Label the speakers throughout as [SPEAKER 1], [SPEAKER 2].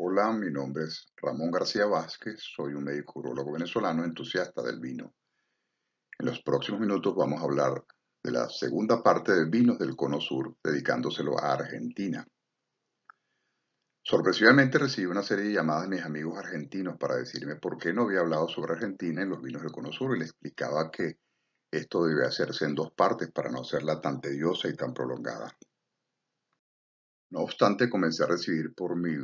[SPEAKER 1] Hola, mi nombre es Ramón García Vázquez, soy un médico urologo venezolano entusiasta del vino. En los próximos minutos vamos a hablar de la segunda parte de Vinos del Cono Sur, dedicándoselo a Argentina. Sorpresivamente recibí una serie de llamadas de mis amigos argentinos para decirme por qué no había hablado sobre Argentina en los vinos del Cono Sur y les explicaba que esto debe hacerse en dos partes para no hacerla tan tediosa y tan prolongada. No obstante, comencé a recibir por mi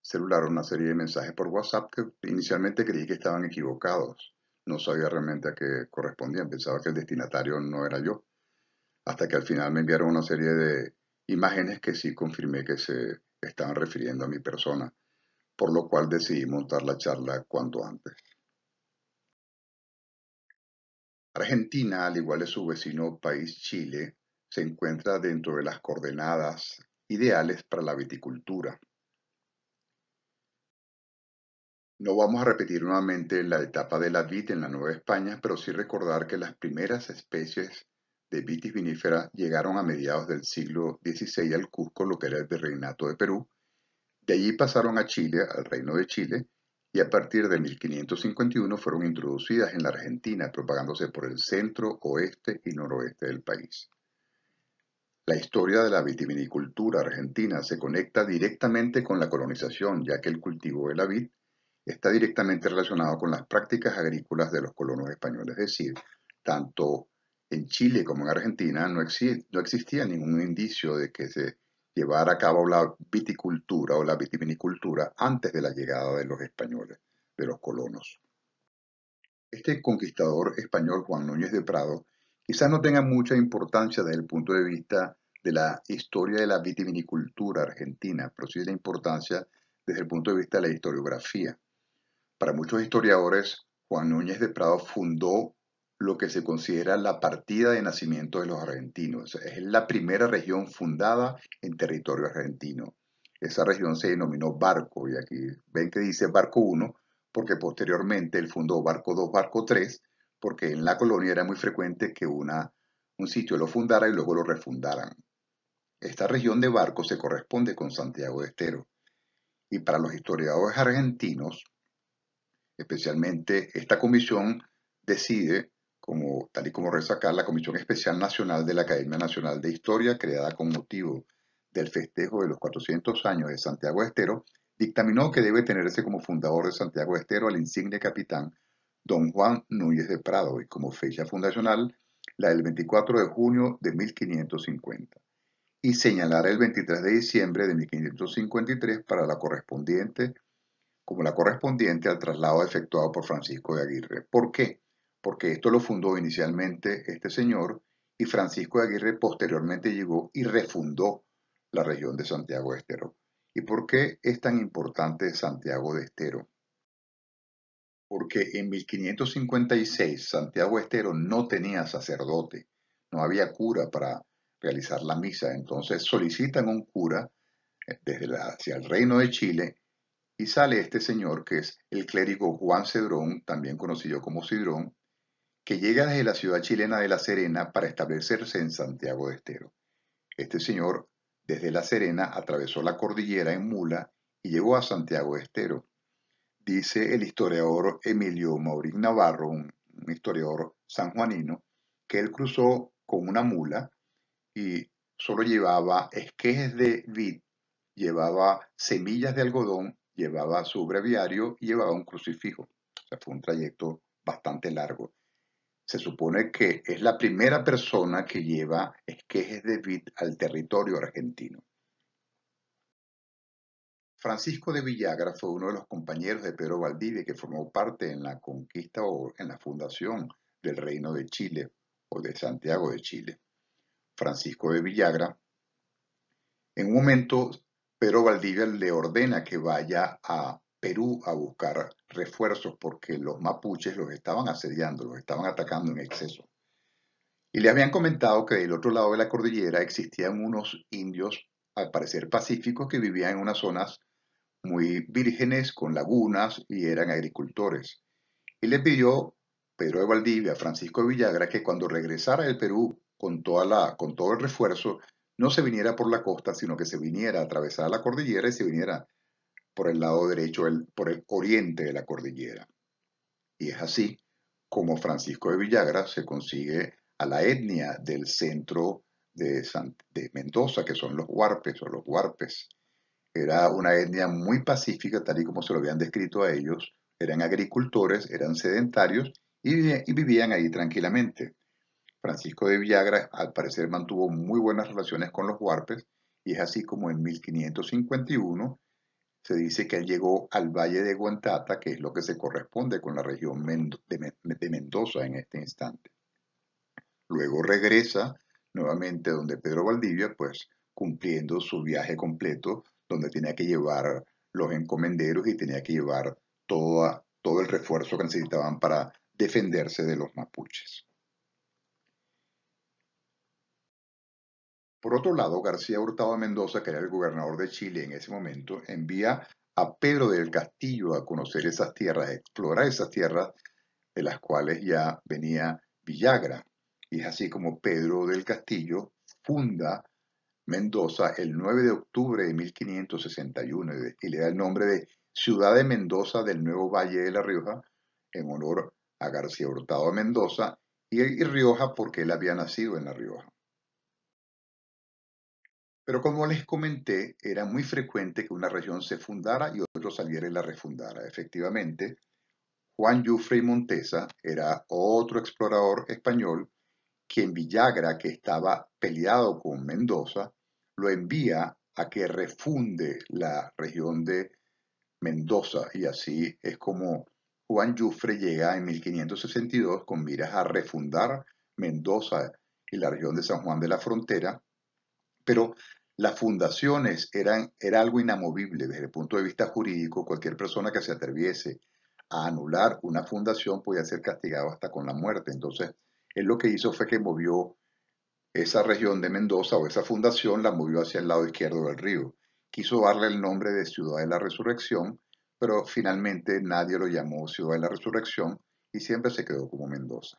[SPEAKER 1] celular una serie de mensajes por WhatsApp que inicialmente creí que estaban equivocados. No sabía realmente a qué correspondían, pensaba que el destinatario no era yo, hasta que al final me enviaron una serie de imágenes que sí confirmé que se estaban refiriendo a mi persona, por lo cual decidí montar la charla cuanto antes. Argentina, al igual que su vecino país Chile, se encuentra dentro de las coordenadas ideales para la viticultura. No vamos a repetir nuevamente la etapa de la vid en la Nueva España, pero sí recordar que las primeras especies de Vitis vinifera llegaron a mediados del siglo XVI al Cusco, lo que era el Virreinato de Perú. De allí pasaron a Chile, al Reino de Chile, y a partir de 1551 fueron introducidas en la Argentina, propagándose por el centro, oeste y noroeste del país. La historia de la vitivinicultura argentina se conecta directamente con la colonización, ya que el cultivo de la vid está directamente relacionado con las prácticas agrícolas de los colonos españoles. Es decir, tanto en Chile como en Argentina no existía ningún indicio de que se llevara a cabo la viticultura o la vitivinicultura antes de la llegada de los españoles, de los colonos. Este conquistador español, Juan Núñez de Prado, quizás no tenga mucha importancia desde el punto de vista de la historia de la vitivinicultura argentina, pero sí de la importancia desde el punto de vista de la historiografía. Para muchos historiadores, Juan Núñez de Prado fundó lo que se considera la partida de nacimiento de los argentinos. Es la primera región fundada en territorio argentino. Esa región se denominó Barco, y aquí ven que dice Barco 1, porque posteriormente él fundó Barco 2, Barco 3, porque en la colonia era muy frecuente que un sitio lo fundara y luego lo refundaran. Esta región de Barco se corresponde con Santiago de Estero. Y para los historiadores argentinos, especialmente esta comisión decide, tal y como resacar la Comisión Especial Nacional de la Academia Nacional de Historia, creada con motivo del festejo de los 400 años de Santiago de Estero, dictaminó que debe tenerse como fundador de Santiago de Estero al insigne capitán don Juan Núñez de Prado y como fecha fundacional la del 24 de junio de 1550 y señalar el 23 de diciembre de 1553 para la correspondiente como la correspondiente al traslado efectuado por Francisco de Aguirre. ¿Por qué? Porque esto lo fundó inicialmente este señor y Francisco de Aguirre posteriormente llegó y refundó la región de Santiago de Estero. ¿Y por qué es tan importante Santiago de Estero? Porque en 1556 Santiago de Estero no tenía sacerdote, no había cura para realizar la misa, entonces solicitan un cura hacia el reino de Chile y sale este señor que es el clérigo Juan Cedrón, también conocido como Cidrón, que llega desde la ciudad chilena de La Serena para establecerse en Santiago de Estero. Este señor desde La Serena atravesó la cordillera en mula y llegó a Santiago de Estero. Dice el historiador Emilio Maurín Navarro, un historiador sanjuanino, que él cruzó con una mula y solo llevaba esquejes de vid, llevaba semillas de algodón, llevaba su breviario y llevaba un crucifijo. O sea, fue un trayecto bastante largo. Se supone que es la primera persona que lleva esquejes de vid al territorio argentino. Francisco de Villagra fue uno de los compañeros de Pedro Valdivia que formó parte en la conquista o en la fundación del Reino de Chile o de Santiago de Chile. Francisco de Villagra, en un momento, Pedro Valdivia le ordena que vaya a Perú a buscar refuerzos porque los mapuches los estaban asediando, los estaban atacando en exceso. Y le habían comentado que del otro lado de la cordillera existían unos indios, al parecer pacíficos, que vivían en unas zonas muy vírgenes, con lagunas, y eran agricultores. Y le pidió Pedro de Valdivia a Francisco de Villagra que cuando regresara del Perú con todo el refuerzo, no se viniera por la costa, sino que se viniera a atravesar la cordillera y se viniera por el lado derecho, por el oriente de la cordillera. Y es así como Francisco de Villagra se consigue a la etnia del centro de Mendoza, que son los huarpes o los huarpes. Era una etnia muy pacífica, tal y como se lo habían descrito a ellos. Eran agricultores, eran sedentarios y vivían ahí tranquilamente. Francisco de Villagra, al parecer, mantuvo muy buenas relaciones con los huarpes y es así como en 1551 se dice que él llegó al valle de Guantata, que es lo que se corresponde con la región de Mendoza en este instante. Luego regresa nuevamente donde Pedro Valdivia, pues cumpliendo su viaje completo, donde tenía que llevar los encomenderos y tenía que llevar todo el refuerzo que necesitaban para defenderse de los mapuches. Por otro lado, García Hurtado de Mendoza, que era el gobernador de Chile en ese momento, envía a Pedro del Castillo a conocer esas tierras, a explorar esas tierras de las cuales ya venía Villagra. Y es así como Pedro del Castillo funda Mendoza el 9 de octubre de 1561 y le da el nombre de Ciudad de Mendoza del Nuevo Valle de La Rioja en honor a García Hurtado de Mendoza y Rioja porque él había nacido en La Rioja. Pero como les comenté, era muy frecuente que una región se fundara y otro saliera y la refundara. Efectivamente, Juan Jufre y Montesa era otro explorador español quien Villagra, que estaba peleado con Mendoza, lo envía a que refunde la región de Mendoza y así es como Juan Jufre llega en 1562 con miras a refundar Mendoza y la región de San Juan de la Frontera, pero las fundaciones era algo inamovible desde el punto de vista jurídico. Cualquier persona que se atreviese a anular una fundación podía ser castigado hasta con la muerte. Entonces, él lo que hizo fue que movió esa región de Mendoza o esa fundación, la movió hacia el lado izquierdo del río. Quiso darle el nombre de Ciudad de la Resurrección, pero finalmente nadie lo llamó Ciudad de la Resurrección y siempre se quedó como Mendoza.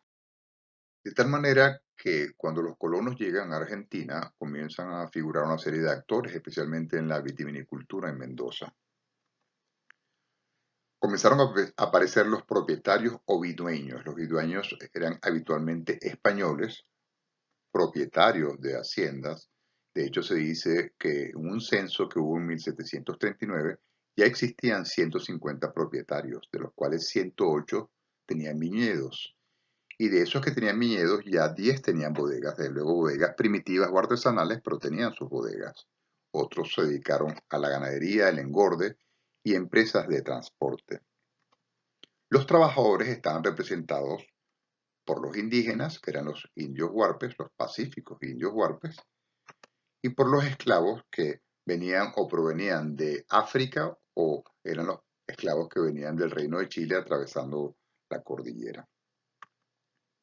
[SPEAKER 1] De tal manera que cuando los colonos llegan a Argentina, comienzan a figurar una serie de actores, especialmente en la vitivinicultura en Mendoza. Comenzaron a aparecer los propietarios o vidueños. Los vidueños eran habitualmente españoles, propietarios de haciendas. De hecho, se dice que en un censo que hubo en 1739 ya existían 150 propietarios, de los cuales 108 tenían viñedos. Y de esos que tenían viñedos, ya 10 tenían bodegas, desde luego bodegas primitivas o artesanales, pero tenían sus bodegas. Otros se dedicaron a la ganadería, el engorde y empresas de transporte. Los trabajadores estaban representados por los indígenas, que eran los indios huarpes, los pacíficos indios huarpes, y por los esclavos que venían o provenían de África o eran los esclavos que venían del Reino de Chile atravesando la cordillera.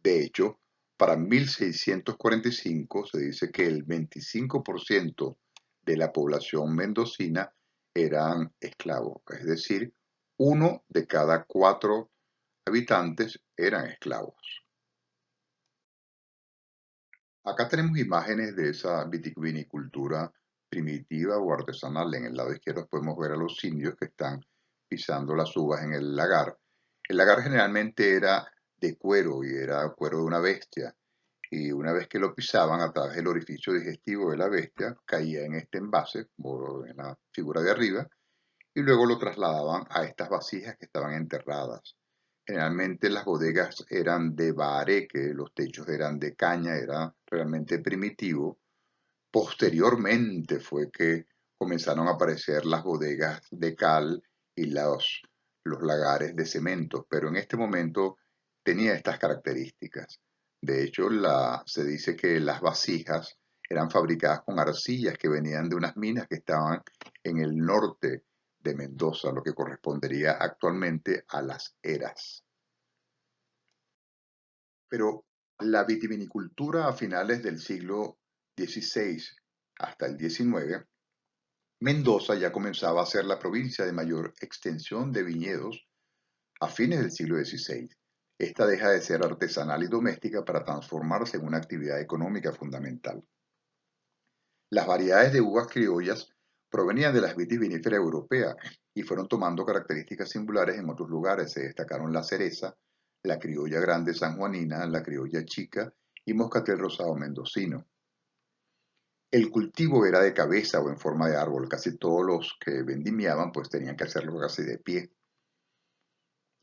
[SPEAKER 1] De hecho, para 1645 se dice que el 25% de la población mendocina eran esclavos, es decir, 1 de cada 4 habitantes eran esclavos. Acá tenemos imágenes de esa vitivinicultura primitiva o artesanal. En el lado izquierdo podemos ver a los indios que están pisando las uvas en el lagar. El lagar generalmente era de cuero y era cuero de una bestia. Y una vez que lo pisaban a través del orificio digestivo de la bestia, caía en este envase, o en la figura de arriba, y luego lo trasladaban a estas vasijas que estaban enterradas. Generalmente las bodegas eran de bareque, los techos eran de caña, era realmente primitivo. Posteriormente fue que comenzaron a aparecer las bodegas de cal y los lagares de cemento, pero en este momento tenía estas características. De hecho, se dice que las vasijas eran fabricadas con arcillas que venían de unas minas que estaban en el norte de Mendoza, lo que correspondería actualmente a las eras. Pero la vitivinicultura a finales del siglo XVI hasta el XIX, Mendoza ya comenzaba a ser la provincia de mayor extensión de viñedos a fines del siglo XVI. Esta deja de ser artesanal y doméstica para transformarse en una actividad económica fundamental. Las variedades de uvas criollas provenían de las vitis viníferas europeas y fueron tomando características singulares en otros lugares. Se destacaron la cereza, la criolla grande sanjuanina, la criolla chica y moscatel rosado mendocino. El cultivo era de cabeza o en forma de árbol. Casi todos los que vendimiaban pues tenían que hacerlo casi de pie.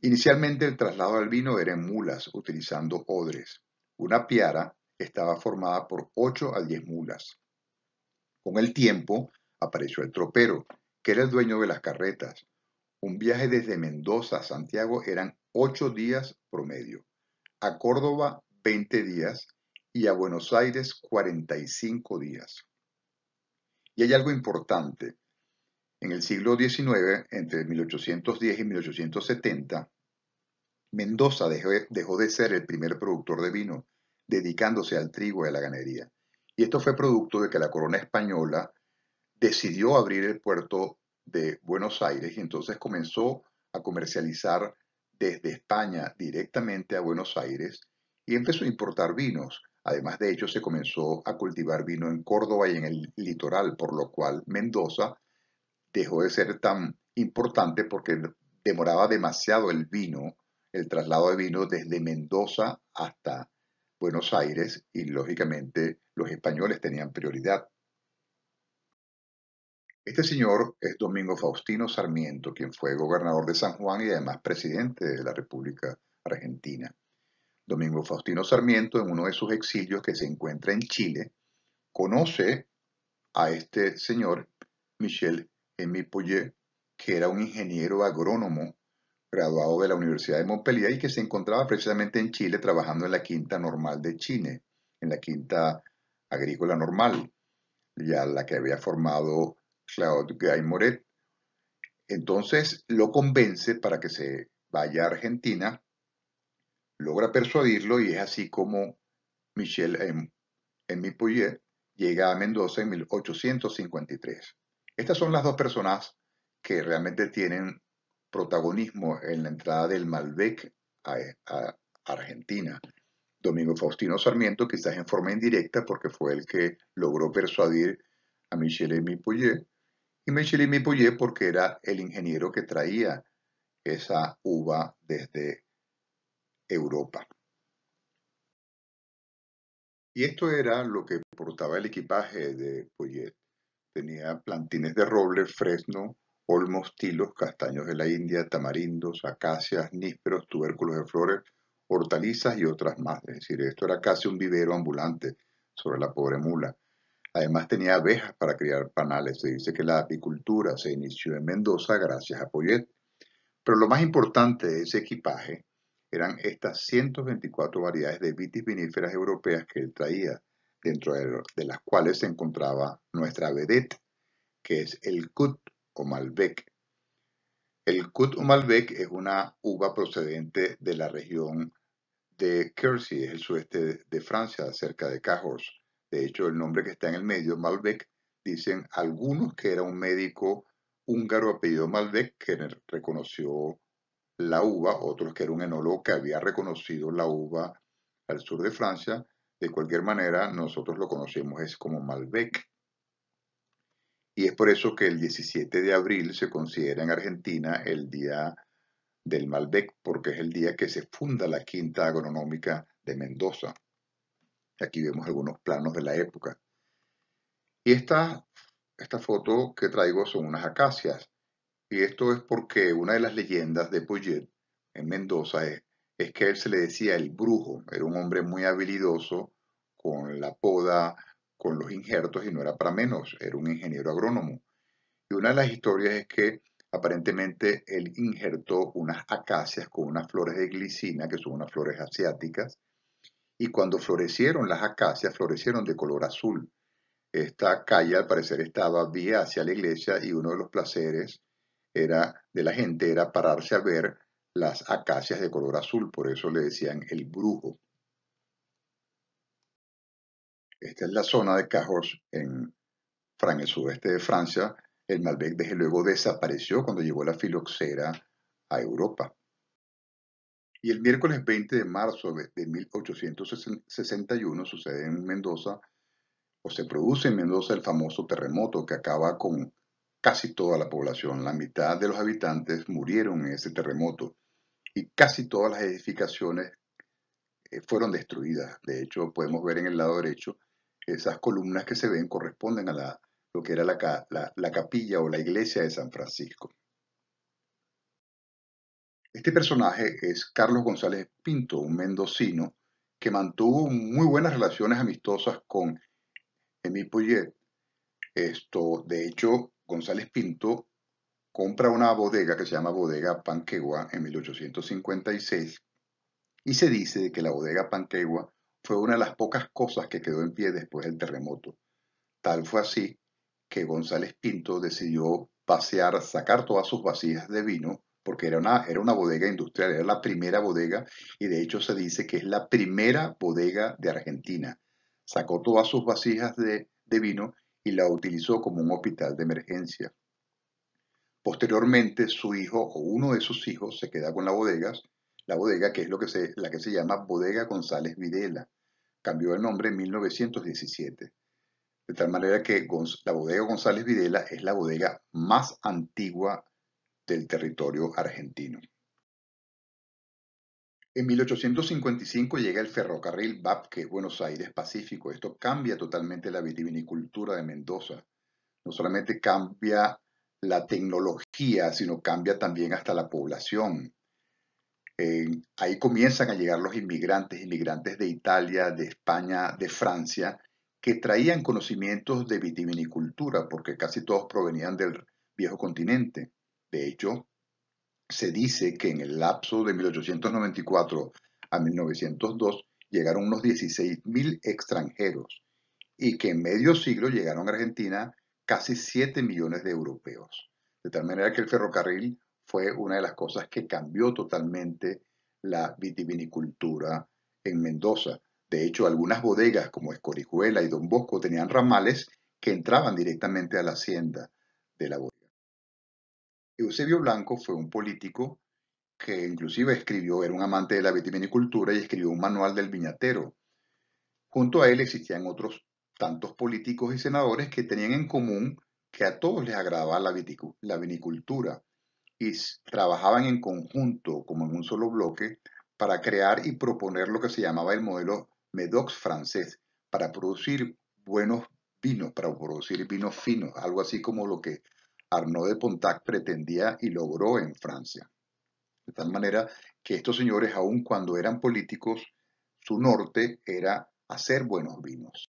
[SPEAKER 1] Inicialmente el traslado al vino era en mulas, utilizando odres. Una piara estaba formada por 8 a 10 mulas. Con el tiempo apareció el tropero, que era el dueño de las carretas. Un viaje desde Mendoza a Santiago eran 8 días promedio, a Córdoba 20 días y a Buenos Aires 45 días. Y hay algo importante. En el siglo XIX, entre 1810 y 1870, Mendoza dejó de ser el primer productor de vino, dedicándose al trigo y a la ganadería. Y esto fue producto de que la corona española decidió abrir el puerto de Buenos Aires y entonces comenzó a comercializar desde España directamente a Buenos Aires y empezó a importar vinos. Además de ello, se comenzó a cultivar vino en Córdoba y en el litoral, por lo cual Mendoza dejó de ser tan importante porque demoraba demasiado el traslado de vino desde Mendoza hasta Buenos Aires y lógicamente los españoles tenían prioridad. Este señor es Domingo Faustino Sarmiento, quien fue gobernador de San Juan y además presidente de la República Argentina. Domingo Faustino Sarmiento, en uno de sus exilios que se encuentra en Chile, conoce a este señor, Michel Émile Pouget, que era un ingeniero agrónomo graduado de la Universidad de Montpellier y que se encontraba precisamente en Chile trabajando en la Quinta Normal de Chile, en la Quinta Agrícola Normal, ya la que había formado Claude Guy Moret. Entonces lo convence para que se vaya a Argentina, logra persuadirlo y es así como Michel Émile Pouget llega a Mendoza en 1853. Estas son las dos personas que realmente tienen protagonismo en la entrada del Malbec a Argentina. Domingo Faustino Sarmiento, quizás en forma indirecta, porque fue el que logró persuadir a Michel-Émile Pouget, y Michel-Émile Pouget porque era el ingeniero que traía esa uva desde Europa. Y esto era lo que portaba el equipaje de Pouget. Tenía plantines de roble, fresno, olmos, tilos, castaños de la India, tamarindos, acacias, nísperos, tubérculos de flores, hortalizas y otras más. Es decir, esto era casi un vivero ambulante sobre la pobre mula. Además tenía abejas para criar panales. Se dice que la apicultura se inició en Mendoza gracias a Pouget. Pero lo más importante de ese equipaje eran estas 124 variedades de vitis viníferas europeas que él traía, dentro de las cuales se encontraba nuestra vedette, que es el Cut o Malbec. El Cut o Malbec es una uva procedente de la región de Quercy, es el sudeste de Francia, cerca de Cahors. De hecho, el nombre que está en el medio, Malbec, dicen algunos que era un médico húngaro apellido Malbec que reconoció la uva, otros que era un enólogo que había reconocido la uva al sur de Francia. De cualquier manera, nosotros lo conocemos es como Malbec. Y es por eso que el 17 de abril se considera en Argentina el Día del Malbec, porque es el día que se funda la Quinta Agronómica de Mendoza. Aquí vemos algunos planos de la época. Y esta foto que traigo son unas acacias. Y esto es porque una de las leyendas de Pouget en Mendoza es que él se le decía el brujo. Era un hombre muy habilidoso con la poda, con los injertos y no era para menos. Era un ingeniero agrónomo. Y una de las historias es que aparentemente él injertó unas acacias con unas flores de glicina, que son unas flores asiáticas, y cuando florecieron las acacias, florecieron de color azul. Esta calle al parecer estaba vía hacia la iglesia y uno de los placeres de la gente era pararse a ver las acacias de color azul, por eso le decían el brujo. Esta es la zona de Cahors en el sudeste de Francia. El Malbec desde luego desapareció cuando llegó la filoxera a Europa. Y el miércoles 20 de marzo de 1861 sucede en Mendoza, o se produce en Mendoza el famoso terremoto que acaba con casi toda la población, la mitad de los habitantes murieron en ese terremoto y casi todas las edificaciones fueron destruidas. De hecho, podemos ver en el lado derecho, esas columnas que se ven corresponden a lo que era la capilla o la iglesia de San Francisco. Este personaje es Carlos González Pinto, un mendocino que mantuvo muy buenas relaciones amistosas con Émile Pouget. De hecho, González Pinto compra una bodega que se llama Bodega Panquegua en 1856 y se dice de que la bodega Panquegua fue una de las pocas cosas que quedó en pie después del terremoto. Tal fue así que González Pinto decidió sacar todas sus vasijas de vino, porque era una bodega industrial, era la primera bodega y de hecho se dice que es la primera bodega de Argentina. Sacó todas sus vasijas de vino y la utilizó como un hospital de emergencia. Posteriormente, su hijo o uno de sus hijos se queda con la bodega que es la que se llama Bodega González Videla. Cambió el nombre en 1917. De tal manera que la bodega González Videla es la bodega más antigua del territorio argentino. En 1855 llega el ferrocarril BAP, que es Buenos Aires Pacífico. Esto cambia totalmente la vitivinicultura de Mendoza. No solamente cambia la tecnología, sino cambia también hasta la población. Ahí comienzan a llegar los inmigrantes de Italia, de España, de Francia, que traían conocimientos de vitivinicultura, porque casi todos provenían del viejo continente. De hecho, se dice que en el lapso de 1894 a 1902 llegaron unos 16.000 extranjeros y que en medio siglo llegaron a Argentina casi 7 millones de europeos. De tal manera que el ferrocarril fue una de las cosas que cambió totalmente la vitivinicultura en Mendoza. De hecho, algunas bodegas como Escorijuela y Don Bosco tenían ramales que entraban directamente a la hacienda de la bodega. Eusebio Blanco fue un político que inclusive era un amante de la vitivinicultura y escribió un manual del viñatero. Junto a él existían otros tantos políticos y senadores que tenían en común que a todos les agradaba la vinicultura y trabajaban en conjunto, como en un solo bloque, para crear y proponer lo que se llamaba el modelo Medoc francés, para producir buenos vinos, para producir vinos finos, algo así como lo que Arnaud de Pontac pretendía y logró en Francia. De tal manera que estos señores, aun cuando eran políticos, su norte era hacer buenos vinos.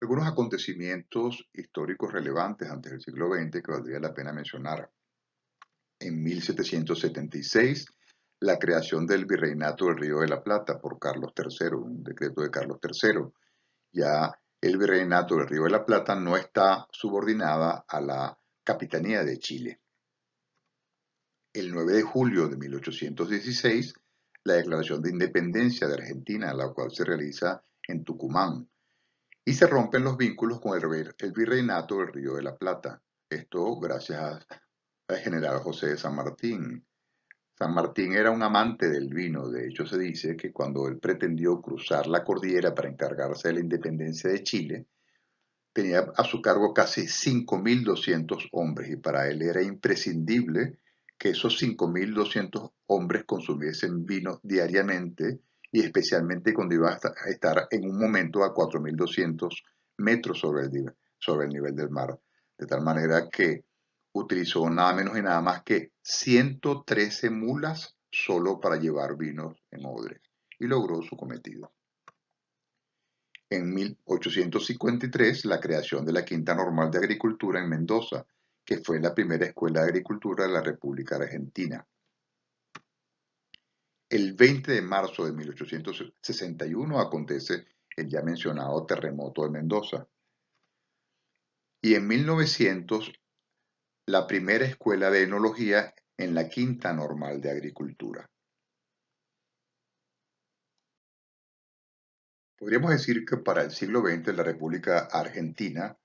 [SPEAKER 1] Algunos acontecimientos históricos relevantes antes del siglo XX que valdría la pena mencionar. En 1776, la creación del Virreinato del Río de la Plata por Carlos III, un decreto de Carlos III. Ya el Virreinato del Río de la Plata no está subordinada a la Capitanía de Chile. El 9 de julio de 1816, la Declaración de Independencia de Argentina, la cual se realiza en Tucumán, y se rompen los vínculos con el Virreinato del Río de la Plata. Esto gracias al general José de San Martín. San Martín era un amante del vino. De hecho, se dice que cuando él pretendió cruzar la cordillera para encargarse de la independencia de Chile, tenía a su cargo casi 5.200 hombres y para él era imprescindible que esos 5.200 hombres consumiesen vino diariamente y especialmente cuando iba a estar en un momento a 4.200 metros sobre el nivel del mar. De tal manera que utilizó nada menos y nada más que 113 mulas solo para llevar vinos en odres y logró su cometido. En 1853, la creación de la Quinta Normal de Agricultura en Mendoza, que fue la primera escuela de agricultura de la República Argentina. El 20 de marzo de 1861 acontece el ya mencionado terremoto de Mendoza. Y en 1900, la primera escuela de enología en la Quinta Normal de Agricultura. Podríamos decir que para el siglo XX la República Argentina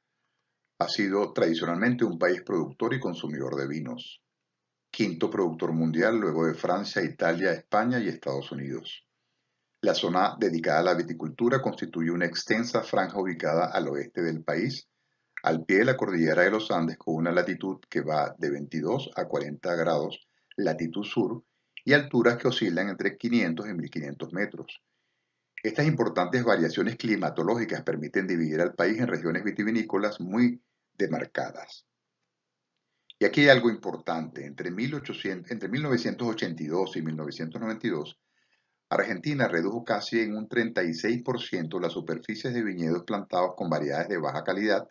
[SPEAKER 1] ha sido tradicionalmente un país productor y consumidor de vinos. Quinto productor mundial luego de Francia, Italia, España y Estados Unidos. La zona dedicada a la viticultura constituye una extensa franja ubicada al oeste del país, al pie de la cordillera de los Andes con una latitud que va de 22 a 40 grados latitud sur y alturas que oscilan entre 500 y 1500 metros. Estas importantes variaciones climatológicas permiten dividir al país en regiones vitivinícolas muy demarcadas. Y aquí hay algo importante, entre 1982 y 1992, Argentina redujo casi en un 36% las superficies de viñedos plantados con variedades de baja calidad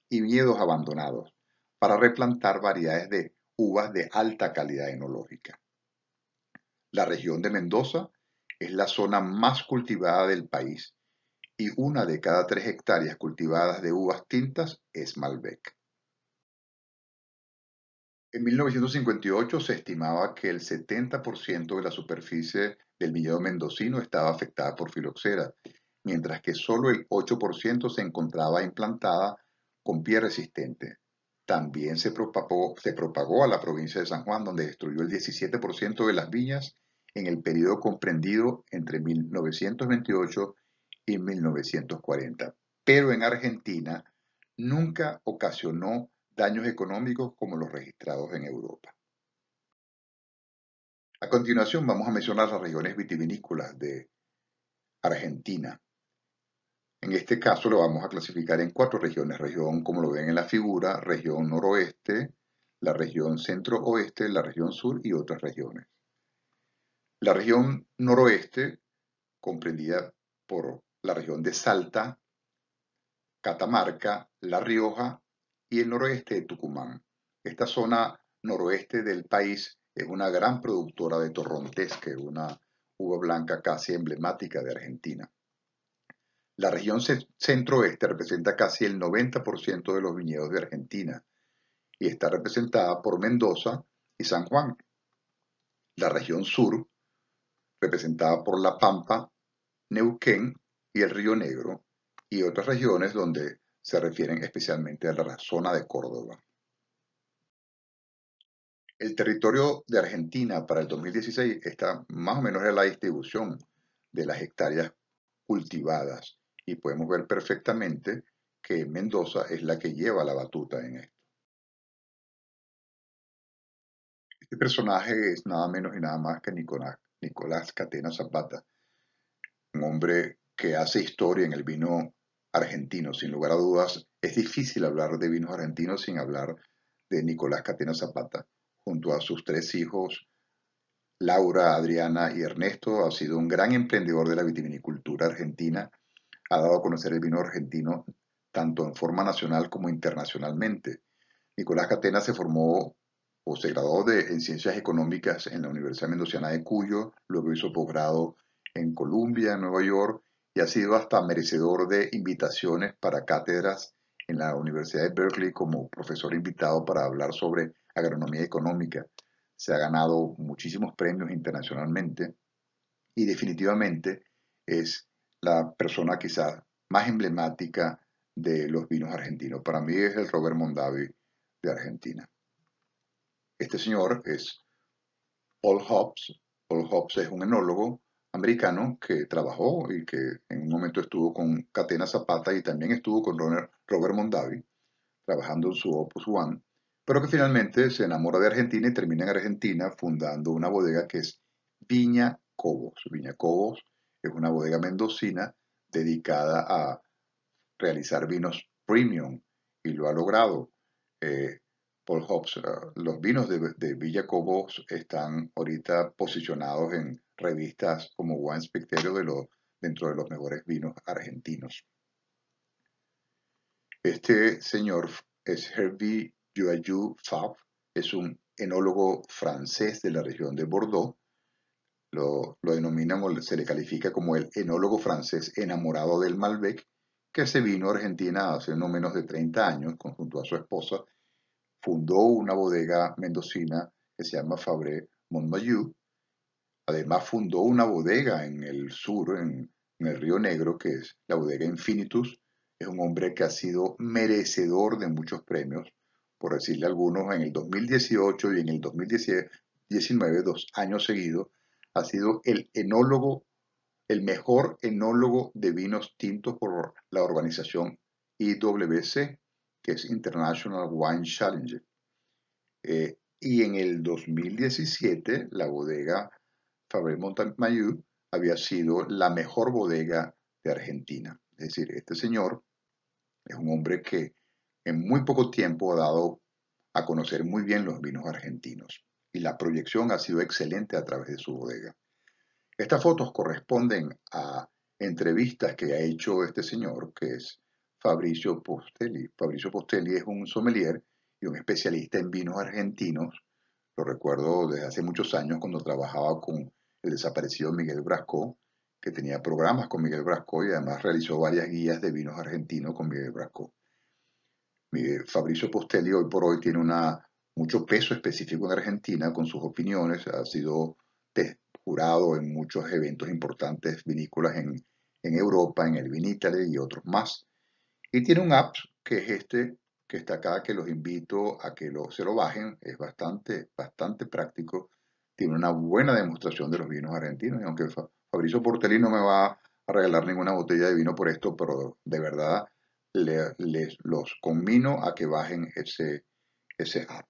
[SPEAKER 1] y viñedos abandonados, para replantar variedades de uvas de alta calidad enológica. La región de Mendoza es la zona más cultivada del país y una de cada 3 hectáreas cultivadas de uvas tintas es Malbec. En 1958 se estimaba que el 70% de la superficie del viñedo mendocino estaba afectada por filoxera, mientras que solo el 8% se encontraba implantada con pie resistente. También se propagó a la provincia de San Juan, donde destruyó el 17% de las viñas en el periodo comprendido entre 1928 y 1940. Pero en Argentina nunca ocasionó daños económicos como los registrados en Europa. A continuación vamos a mencionar las regiones vitivinícolas de Argentina. En este caso lo vamos a clasificar en 4 regiones. Región, como lo ven en la figura, región noroeste, la región centro-oeste, la región sur y otras regiones. La región noroeste, comprendida por la región de Salta, Catamarca, La Rioja y el noroeste de Tucumán. Esta zona noroeste del país es una gran productora de torrontés, que es una uva blanca casi emblemática de Argentina. La región centro-oeste representa casi el 90% de los viñedos de Argentina y está representada por Mendoza y San Juan. La región sur, representada por La Pampa, Neuquén y el Río Negro, y otras regiones donde se refieren especialmente a la zona de Córdoba. El territorio de Argentina para el 2016 está más o menos en la distribución de las hectáreas cultivadas y podemos ver perfectamente que Mendoza es la que lleva la batuta en esto. Este personaje es nada menos y nada más que Nicolás Catena Zapata, un hombre que hace historia en el vino argentino. Sin lugar a dudas, es difícil hablar de vinos argentinos sin hablar de Nicolás Catena Zapata. Junto a sus 3 hijos, Laura, Adriana y Ernesto, ha sido un gran emprendedor de la vitivinicultura argentina. Ha dado a conocer el vino argentino tanto en forma nacional como internacionalmente. Nicolás Catena se formó o se graduó en Ciencias Económicas en la Universidad Mendocina de Cuyo, luego hizo posgrado en Columbia, en Nueva York, y ha sido hasta merecedor de invitaciones para cátedras en la Universidad de Berkeley como profesor invitado para hablar sobre agronomía económica. Se ha ganado muchísimos premios internacionalmente y definitivamente es la persona quizás más emblemática de los vinos argentinos. Para mí es el Robert Mondavi de Argentina. Este señor es Paul Hobbs. Paul Hobbs es un enólogo americano que trabajó y que en un momento estuvo con Catena Zapata y también estuvo con Robert Mondavi trabajando en su Opus One, pero que finalmente se enamora de Argentina y termina en Argentina fundando una bodega que es Viña Cobos. Viña Cobos es una bodega mendocina dedicada a realizar vinos premium y lo ha logrado. Eh, Paul Hobbs, los vinos de Villa Cobos están ahorita posicionados en revistas como Wine Spectator dentro de los mejores vinos argentinos. Este señor es Hervé Joyeux-Favre, es un enólogo francés de la región de Bordeaux. Lo denominan o se le califica como el enólogo francés enamorado del Malbec, que se vino a Argentina hace no menos de 30 años, junto a su esposa. Fundó una bodega mendocina que se llama Fabre Montmayou. Además fundó una bodega en el sur, en el Río Negro, que es la bodega Infinitus. Es un hombre que ha sido merecedor de muchos premios, por decirle algunos, en el 2018 y en el 2019, 2 años seguidos, ha sido el mejor enólogo de vinos tintos por la organización IWC, que es International Wine Challenge. Y en el 2017, la bodega Faber Montmayou había sido la mejor bodega de Argentina. Es decir, este señor es un hombre que en muy poco tiempo ha dado a conocer muy bien los vinos argentinos y la proyección ha sido excelente a través de su bodega. Estas fotos corresponden a entrevistas que ha hecho este señor, que es Fabrizio Postelli. Fabrizio Postelli es un sommelier y un especialista en vinos argentinos. Lo recuerdo desde hace muchos años cuando trabajaba con el desaparecido Miguel Brasco, que tenía programas con Miguel Brasco y además realizó varias guías de vinos argentinos con Miguel Brasco. Fabrizio Postelli hoy por hoy tiene mucho peso específico en Argentina con sus opiniones, ha sido jurado en muchos eventos importantes vinícolas en Europa, en el Vinitaly y otros más. Y tiene un app que es este, que está acá, que los invito a que se lo bajen, es bastante práctico, tiene una buena demostración de los vinos argentinos, y aunque Fabrizio Postelli no me va a regalar ninguna botella de vino por esto, pero de verdad les los conmino a que bajen ese app.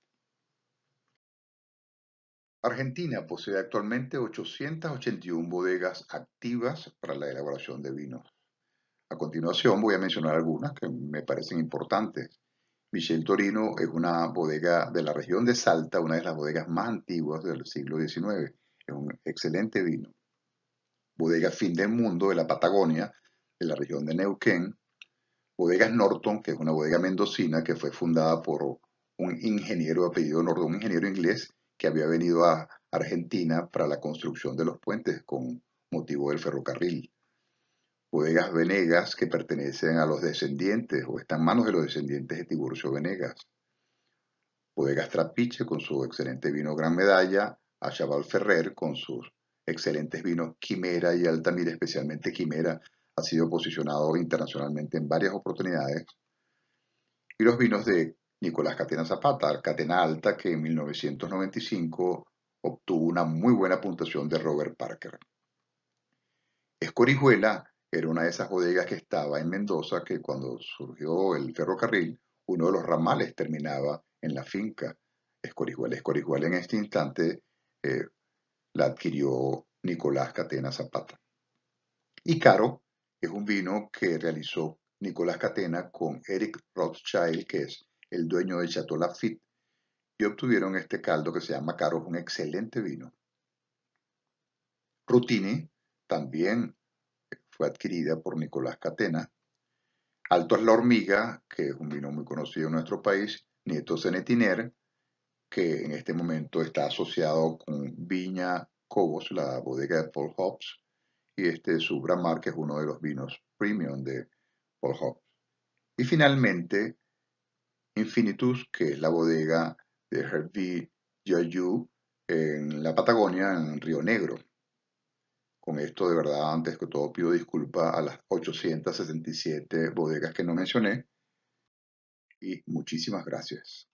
[SPEAKER 1] Argentina posee actualmente 881 bodegas activas para la elaboración de vinos. A continuación voy a mencionar algunas que me parecen importantes. Michel Torino es una bodega de la región de Salta, una de las bodegas más antiguas del siglo XIX. Es un excelente vino. Bodega Fin del Mundo de la Patagonia, de la región de Neuquén. Bodegas Norton, que es una bodega mendocina que fue fundada por un ingeniero de apellido Norton, un ingeniero inglés que había venido a Argentina para la construcción de los puentes con motivo del ferrocarril. Bodegas Venegas, que pertenecen a los descendientes o están en manos de los descendientes de Tiburcio Venegas. Bodegas Trapiche con su excelente vino Gran Medalla, Achabal Ferrer con sus excelentes vinos Quimera y Altamira, especialmente Quimera, ha sido posicionado internacionalmente en varias oportunidades. Y los vinos de Nicolás Catena Zapata, Catena Alta, que en 1995 obtuvo una muy buena puntuación de Robert Parker. Escorihuela era una de esas bodegas que estaba en Mendoza, que cuando surgió el ferrocarril, uno de los ramales terminaba en la finca Escorihuela. Escorihuela en este instante la adquirió Nicolás Catena Zapata. Y Caro es un vino que realizó Nicolás Catena con Eric Rothschild, que es el dueño de Chateau Lafite, y obtuvieron este caldo que se llama Caro, un excelente vino. Rutini también fue adquirida por Nicolás Catena. Alto es la Hormiga, que es un vino muy conocido en nuestro país. Nieto Zenetiner, que en este momento está asociado con Viña Cobos, la bodega de Paul Hobbs, y este Subramar, que es uno de los vinos premium de Paul Hobbs. Y finalmente, Infinitus, que es la bodega de Hervé Jayu en la Patagonia, en Río Negro. Con esto, de verdad, antes que todo, pido disculpas a las 867 bodegas que no mencioné y muchísimas gracias.